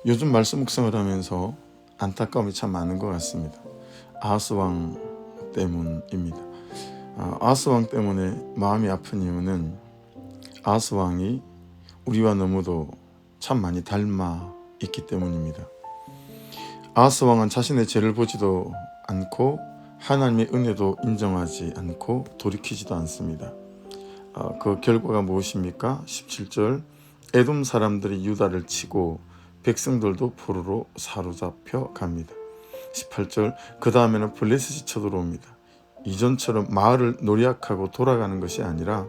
요즘 말씀 묵상을 하면서 안타까움이 참 많은 것 같습니다. 아하스 왕 때문입니다. 아하스 왕 때문에 마음이 아픈 이유는 아하스 왕이 우리와 너무도 참 많이 닮아 있기 때문입니다. 아하스 왕은 자신의 죄를 보지도 않고 하나님의 은혜도 인정하지 않고 돌이키지도 않습니다. 그 결과가 무엇입니까? 17절 에돔 사람들이 유다를 치고 백성들도 포로로 사로잡혀 갑니다. 18절 그 다음에는 블레셋이 쳐들어옵니다. 이전처럼 마을을 노략하고 돌아가는 것이 아니라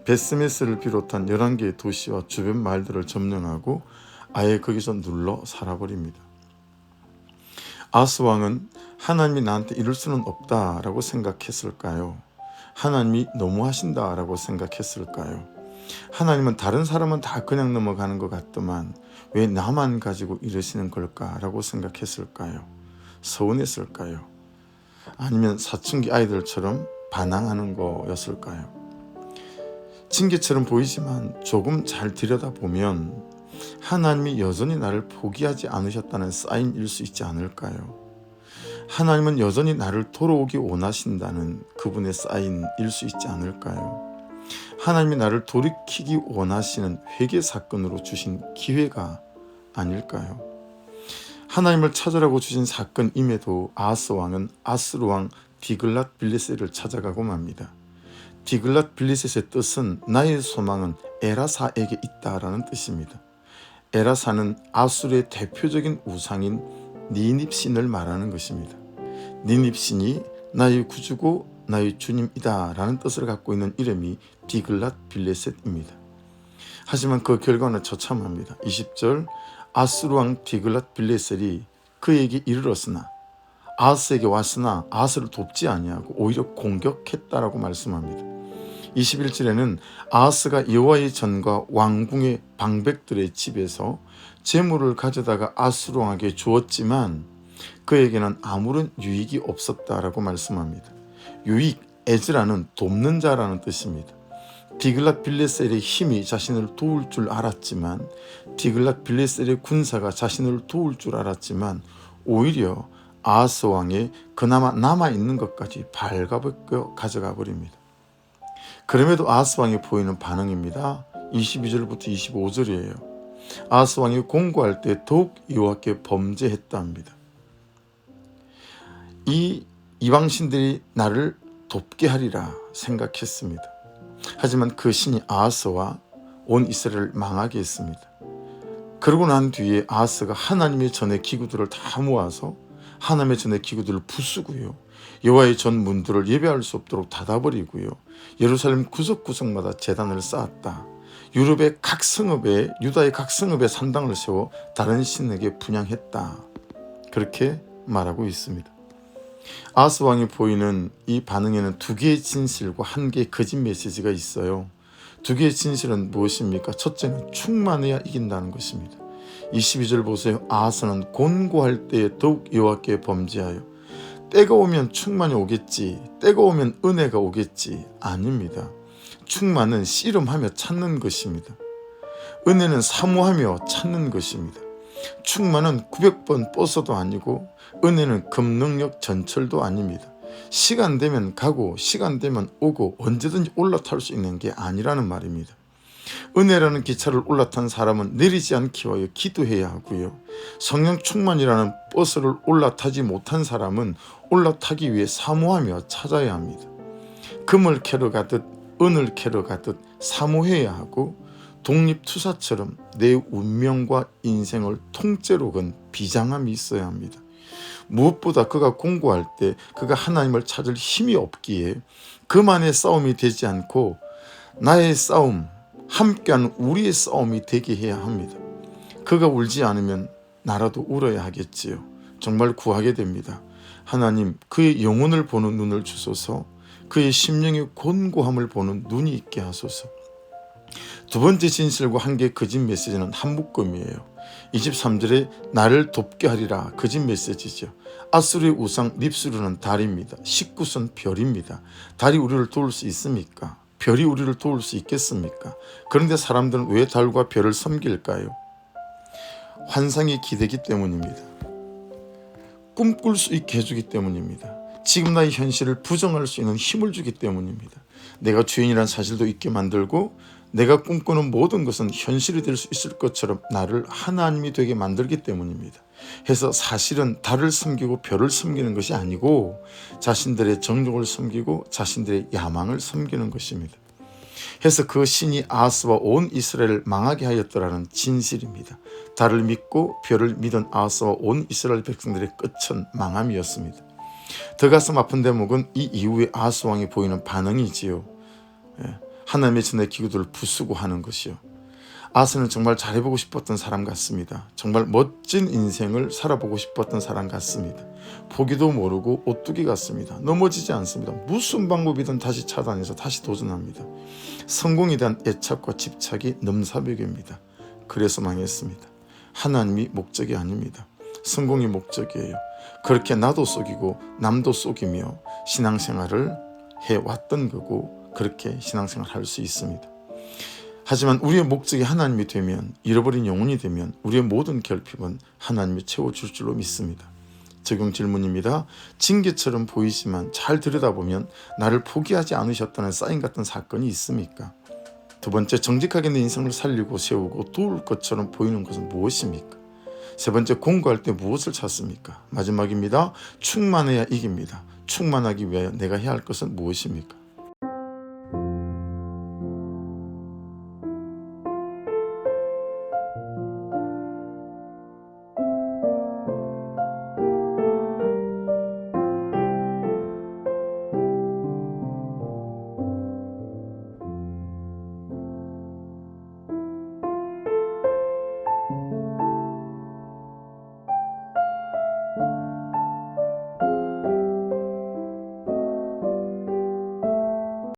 베스메스를 비롯한 11개의 도시와 주변 마을들을 점령하고 아예 거기서 눌러 살아버립니다. 아하스 왕은 하나님이 나한테 이럴 수는 없다라고 생각했을까요? 하나님이 너무하신다라고 생각했을까요? 하나님은 다른 사람은 다 그냥 넘어가는 것 같더만 왜 나만 가지고 이러시는 걸까라고 생각했을까요? 서운했을까요? 아니면 사춘기 아이들처럼 반항하는 거였을까요? 징계처럼 보이지만 조금 잘 들여다보면 하나님이 여전히 나를 포기하지 않으셨다는 사인일 수 있지 않을까요? 하나님은 여전히 나를 돌아오기 원하신다는 그분의 사인일 수 있지 않을까요? 하나님이 나를 돌이키기 원하시는 회개 사건으로 주신 기회가 아닐까요? 하나님을 찾으라고 주신 사건임에도 아하스 왕은 아스루 왕 디글랏 빌레셋을 찾아가고 맙니다. 디글랏 빌레셋의 뜻은 나의 소망은 에라사에게 있다라는 뜻입니다. 에라사는 아수르의 대표적인 우상인 니닙신을 말하는 것입니다. 니닙신이 나의 구주고 나의 주님이다 라는 뜻을 갖고 있는 이름이 디글랏 빌레셋입니다. 하지만 그 결과는 처참합니다. 20절 아수르 왕 디글랏 빌레셋이 그에게 이르렀으나 아하스에게 왔으나 아하스를 돕지 아니하고 오히려 공격했다라고 말씀합니다. 21절에는 아하스가 여호와의 전과 왕궁의 방백들의 집에서 재물을 가져다가 아수르 왕에게 주었지만 그에게는 아무런 유익이 없었다라고 말씀합니다. 유익, 에즈라는 돕는 자라는 뜻입니다. 디글랏 빌레셋의 힘이 자신을 도울 줄 알았지만 디글랏 빌레셋의 군사가 자신을 도울 줄 알았지만 오히려 아하스 왕의 그나마 남아있는 것까지 발가벗겨 가져가 버립니다. 그럼에도 아하스 왕이 보이는 반응입니다. 22절부터 25절이에요. 아하스 왕이 공고할 때 더욱 여호와께 범죄했답니다. 이 이방신들이 나를 돕게 하리라 생각했습니다. 하지만 그 신이 아하스와 온 이스라엘을 망하게 했습니다. 그러고 난 뒤에 아하스가 하나님의 전의 기구들을 다 모아서 하나님의 전의 기구들을 부수고요. 여호와의 전 문들을 예배할 수 없도록 닫아버리고요. 예루살렘 구석구석마다 제단을 쌓았다. 유럽의 각 성읍에 유다의 각 성읍에 산당을 세워 다른 신에게 분향했다. 그렇게 말하고 있습니다. 아하스 왕이 보이는 이 반응에는 두 개의 진실과 한 개의 거짓 메시지가 있어요. 두 개의 진실은 무엇입니까? 첫째는 충만해야 이긴다는 것입니다. 22절 보세요. 아하스는 곤고할 때에 더욱 여호와께 범죄하여 때가 오면 충만이 오겠지, 때가 오면 은혜가 오겠지. 아닙니다. 충만은 씨름하며 찾는 것입니다. 은혜는 사모하며 찾는 것입니다. 충만은 900번 버스도 아니고 은혜는 금능력 전철도 아닙니다. 시간 되면 가고 시간 되면 오고 언제든지 올라탈 수 있는 게 아니라는 말입니다. 은혜라는 기차를 올라탄 사람은 내리지 않기 위하여 기도해야 하고요. 성령 충만이라는 버스를 올라타지 못한 사람은 올라타기 위해 사모하며 찾아야 합니다. 금을 캐러 가듯 은을 캐러 가듯 사모해야 하고 독립투사처럼 내 운명과 인생을 통째로 건 비장함이 있어야 합니다. 무엇보다 그가 공고할 때 그가 하나님을 찾을 힘이 없기에 그만의 싸움이 되지 않고 나의 싸움, 함께하는 우리의 싸움이 되게 해야 합니다. 그가 울지 않으면 나라도 울어야 하겠지요. 정말 구하게 됩니다. 하나님, 그의 영혼을 보는 눈을 주소서. 그의 심령의 곤고함을 보는 눈이 있게 하소서. 두 번째 진실과 한 개의 거짓 메시지는 한 묶음이에요. 23절에 나를 돕게 하리라 거짓 메시지죠. 아수르의 우상 립수르는 달입니다. 19선 별입니다. 달이 우리를 도울 수 있습니까? 별이 우리를 도울 수 있겠습니까? 그런데 사람들은 왜 달과 별을 섬길까요? 환상이 기대기 때문입니다. 꿈꿀 수 있게 해주기 때문입니다. 지금 나의 현실을 부정할 수 있는 힘을 주기 때문입니다. 내가 죄인이란 사실도 있게 만들고 내가 꿈꾸는 모든 것은 현실이 될 수 있을 것처럼 나를 하나님이 되게 만들기 때문입니다. 해서 사실은 달을 섬기고 별을 섬기는 것이 아니고 자신들의 정욕을 섬기고 자신들의 야망을 섬기는 것입니다. 해서 그 신이 아하스와 온 이스라엘을 망하게 하였더라는 진실입니다. 달을 믿고 별을 믿은 아하스와 온 이스라엘 백성들의 끝은 망함이었습니다. 더 가슴 아픈 대목은 이 이후에 아하스 왕이 보이는 반응이지요. 하나님의 전의 기구들을 부수고 하는 것이요. 아하스는 정말 잘해보고 싶었던 사람 같습니다. 정말 멋진 인생을 살아보고 싶었던 사람 같습니다. 포기도 모르고 오뚜기 같습니다. 넘어지지 않습니다. 무슨 방법이든 다시 차단해서 다시 도전합니다. 성공에 대한 애착과 집착이 넘사벽입니다. 그래서 망했습니다. 하나님이 목적이 아닙니다. 성공이 목적이에요. 그렇게 나도 속이고 남도 속이며 신앙생활을 해왔던 거고 그렇게 신앙생활을 할 수 있습니다. 하지만 우리의 목적이 하나님이 되면, 잃어버린 영혼이 되면 우리의 모든 결핍은 하나님이 채워줄 줄로 믿습니다. 적용 질문입니다. 징계처럼 보이지만 잘 들여다보면 나를 포기하지 않으셨다는 사인 같은 사건이 있습니까? 두 번째, 정직하게 내 인생을 살리고 세우고 도울 것처럼 보이는 것은 무엇입니까? 세 번째, 공부할 때 무엇을 찾습니까? 마지막입니다. 충만해야 이깁니다. 충만하기 위하여 내가 해야 할 것은 무엇입니까?